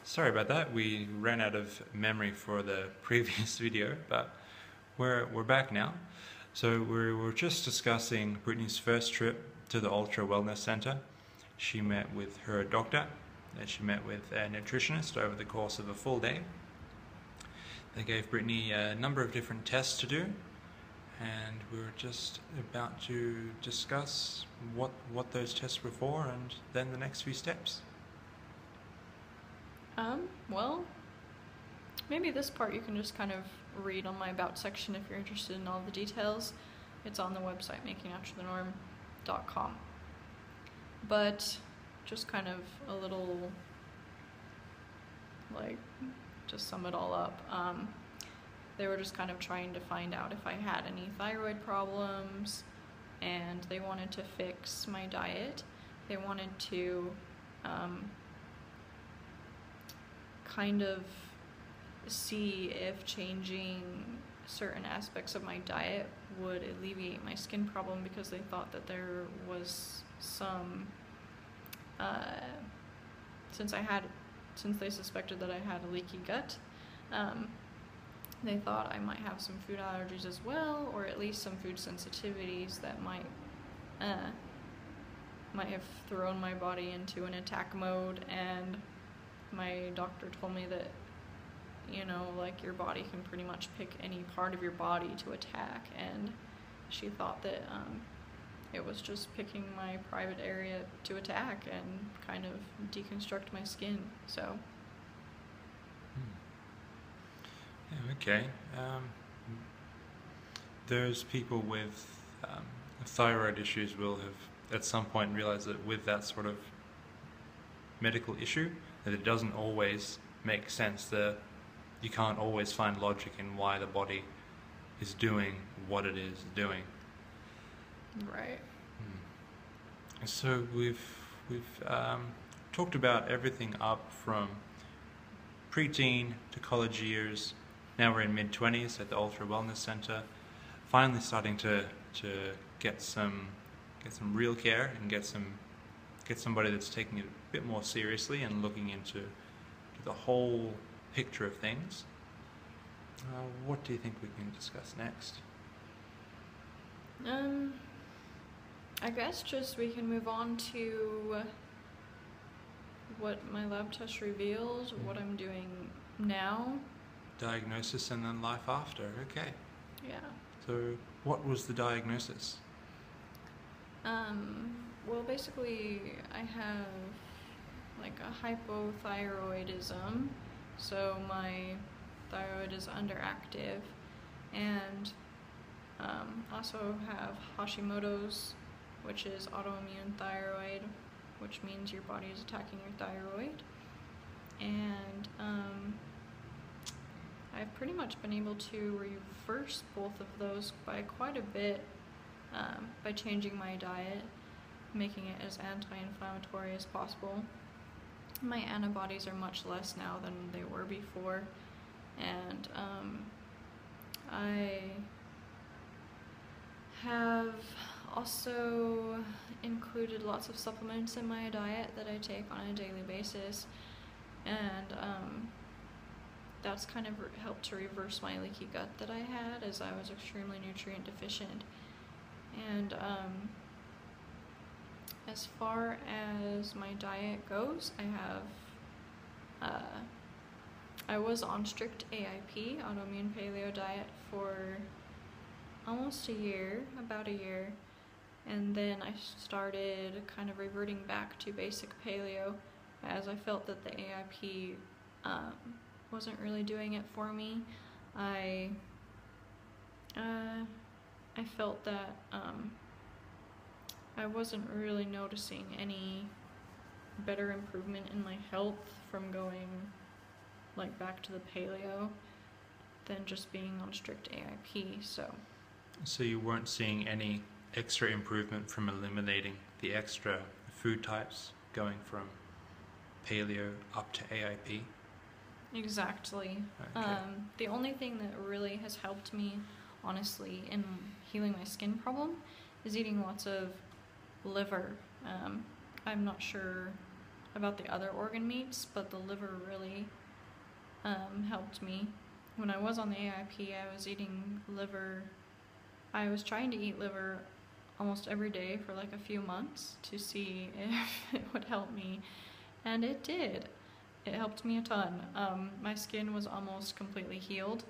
Sorry about that. We ran out of memory for the previous video, but we're back now. So we were just discussing Brittany's first trip to the Ultra Wellness Center. She met with her doctor, and she met with a nutritionist over the course of a full day. They gave Brittany a number of different tests to do, and we were just about to discuss what those tests were for and then the next few steps. Well, maybe this part you can just kind of read on my About section if you're interested in all the details. It's on the website makingafterthenorm.com. But just kind of a little, just sum it all up. They were just kind of trying to find out if I had any thyroid problems, and they wanted to fix my diet. They wanted to kind of see if changing certain aspects of my diet would alleviate my skin problem, because they thought that there was some, since they suspected that I had a leaky gut, they thought I might have some food allergies as well, or at least some food sensitivities that might have thrown my body into an attack mode. And my doctor told me that, your body can pretty much pick any part of your body to attack, and she thought that it was just picking my private area to attack and kind of deconstruct my skin. So Yeah, okay. Those people with thyroid issues will have at some point realized that with that sort of medical issue, that it doesn't always make sense, that you can't always find logic in why the body is doing what it is doing. right. So we've talked about everything up from preteen to college years. Now we're in mid-20s at the Ultra Wellness Center, finally starting to get some real care and get somebody that's taking it a bit more seriously and looking into the whole picture of things. What do you think we can discuss next? I guess just we can move on to what my lab test revealed, what I'm doing now. Diagnosis and then life after. Okay. Yeah. So what was the diagnosis? Well, basically I have a hypothyroidism, so my thyroid is underactive, and also have Hashimoto's, which is autoimmune thyroid, which means your body is attacking your thyroid. And I've pretty much been able to reverse both of those by quite a bit by changing my diet, making it as anti-inflammatory as possible. My antibodies are much less now than they were before, and I have also included lots of supplements in my diet that I take on a daily basis, and that's kind of helped to reverse my leaky gut that I had, as I was extremely nutrient deficient. And as far as my diet goes, I was on strict AIP, autoimmune paleo diet, for almost about a year, and then I started kind of reverting back to basic paleo, as I felt that the AIP wasn't really doing it for me. I felt that I wasn't really noticing any better improvement in my health from going back to the paleo than just being on strict AIP. So you weren't seeing any extra improvement from eliminating the extra food types, going from paleo up to AIP? Exactly. Okay. The only thing that really has helped me, honestly, in healing my skin problem is eating lots of liver. I'm not sure about the other organ meats, but the liver really helped me. When I was on the AIP, I was eating liver. I was trying to eat liver almost every day for like a few months to see if it would help me, and it did. It helped me a ton. My skin was almost completely healed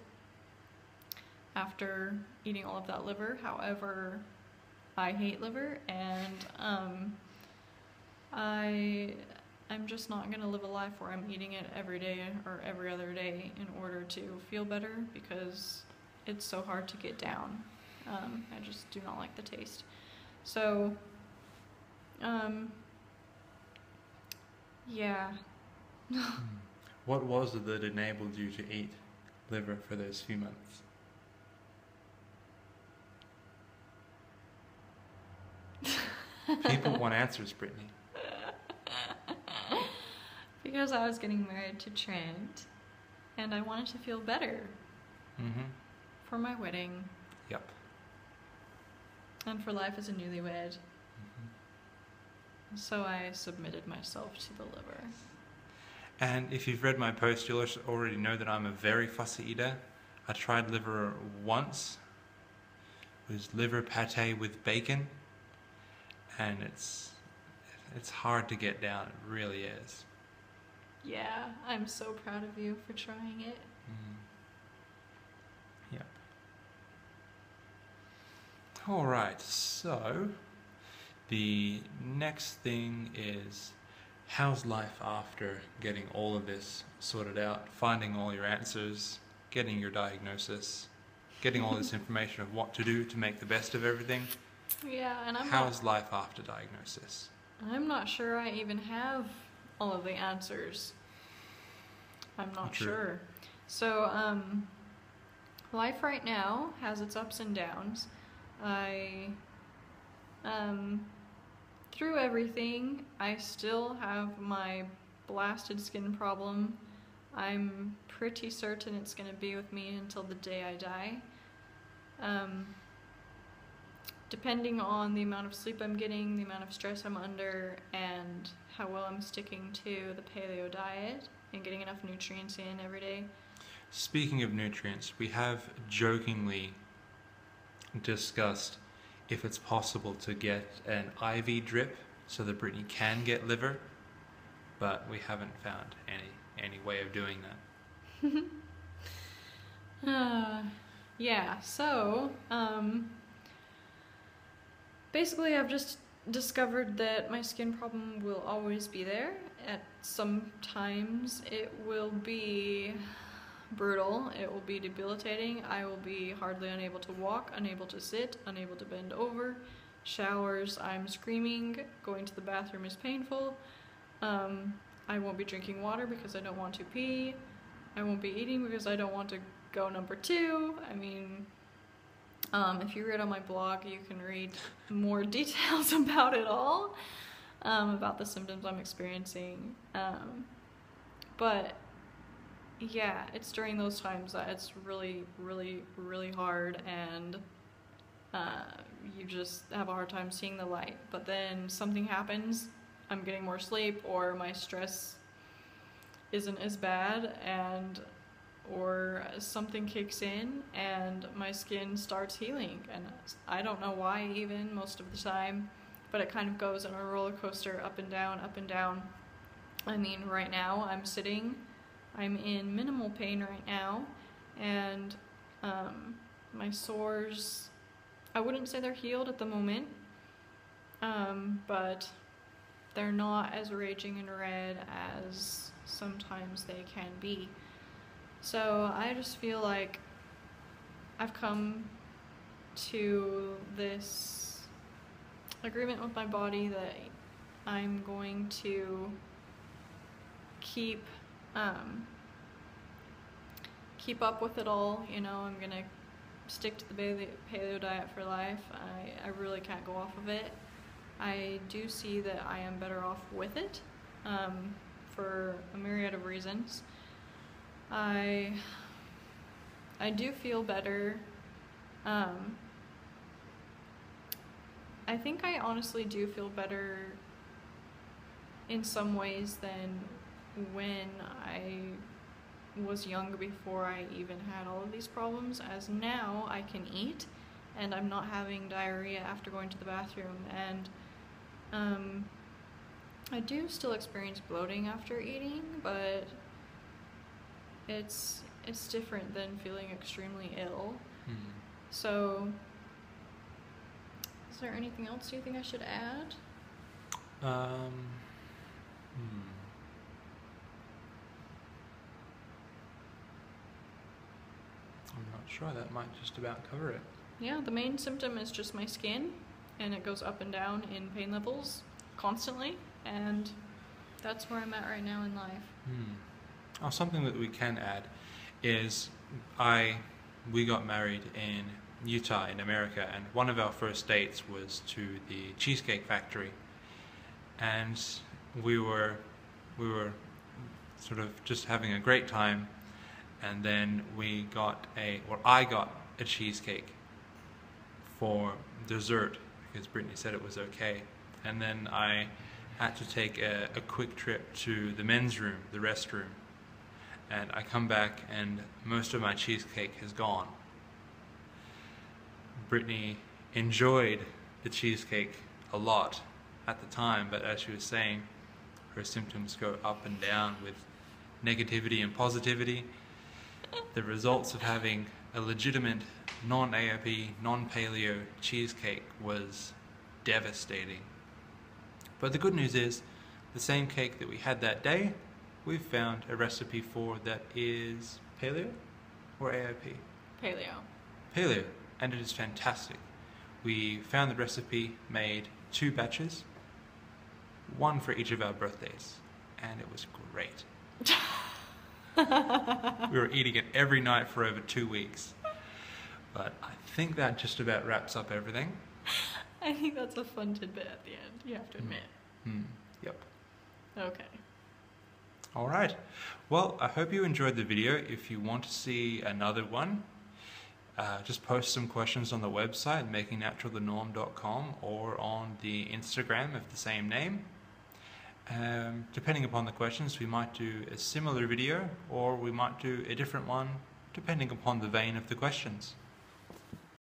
after eating all of that liver. However, I hate liver, and I'm just not gonna live a life where I'm eating it every day or every other day in order to feel better, because it's so hard to get down. I just do not like the taste. So, yeah. What was it that enabled you to eat liver for those few months? People want answers, Brittany. Because I was getting married to Trent, and I wanted to feel better for my wedding. Yep. And for life as a newlywed. So I submitted myself to the liver. And if you've read my post, you'll already know that I'm a very fussy eater. I tried liver once. It was liver pate with bacon. And it's hard to get down. It really is. Yeah, I'm so proud of you for trying it. Yep. Alright, so the next thing is, how's life after getting all of this sorted out, finding all your answers, getting your diagnosis, getting all this information of what to do to make the best of everything? Yeah, and how's life after diagnosis? I'm not sure I even have all of the answers. I'm not sure. So, life right now has its ups and downs. Through everything, I still have my blasted skin problem. I'm pretty certain it's going to be with me until the day I die. Depending on the amount of sleep I'm getting, the amount of stress I'm under, and how well I'm sticking to the paleo diet and getting enough nutrients in every day. Speaking of nutrients, we have jokingly discussed if it's possible to get an IV drip so that Brittany can get liver, but we haven't found any way of doing that. Yeah, so basically I've just discovered that my skin problem will always be there. At some times it will be brutal, it will be debilitating, I will be hardly unable to walk, unable to sit, unable to bend over. Showers, I'm screaming, going to the bathroom is painful. I won't be drinking water because I don't want to pee. I won't be eating because I don't want to go number 2. I mean, if you read on my blog, you can read more details about it all, about the symptoms I'm experiencing. But yeah, it's during those times that it's really, really, really hard, and you just have a hard time seeing the light. But then something happens, I'm getting more sleep, or my stress isn't as bad, or something kicks in and my skin starts healing, and I don't know why even most of the time, but it kind of goes on a roller coaster, up and down, up and down. I mean, right now I'm in minimal pain right now, and my sores, I wouldn't say they're healed at the moment, but they're not as raging and red as sometimes they can be. So I just feel like I've come to this agreement with my body that I'm going to keep up with it all. You know, I'm gonna stick to the paleo diet for life. I really can't go off of it. I do see that I am better off with it, for a myriad of reasons. I do feel better. I think I honestly do feel better in some ways than when I was younger before I even had all of these problems, as now I can eat and I'm not having diarrhea after going to the bathroom, and I do still experience bloating after eating, but it's different than feeling extremely ill. So is there anything else you think I should add? I'm not sure. That might just about cover it. Yeah, the main symptom is just my skin, and it goes up and down in pain levels constantly, and that's where I'm at right now in life. Oh, something that we can add is we got married in Utah in America, and one of our first dates was to the Cheesecake Factory, and we were sort of just having a great time, and then I got a cheesecake for dessert because Brittany said it was okay, and then I had to take a quick trip to the men's room, the restroom, and I come back and most of my cheesecake has gone. Brittany enjoyed the cheesecake a lot at the time, but as she was saying, her symptoms go up and down with negativity and positivity. The results of having a legitimate non-AOP, non-paleo cheesecake was devastating. But the good news is, the same cake that we had that day, we've found a recipe for that is paleo or AOP? Paleo. Paleo, and it is fantastic. We found the recipe, made 2 batches, 1 for each of our birthdays, and it was great. We were eating it every night for over 2 weeks. But I think that just about wraps up everything. I think that's a fun tidbit at the end, you have to admit. Yep. Okay. Alright. Well, I hope you enjoyed the video. If you want to see another one, just post some questions on the website, makingnaturalthenorm.com, or on the Instagram of the same name. Depending upon the questions, we might do a similar video, or we might do a different one, depending upon the vein of the questions.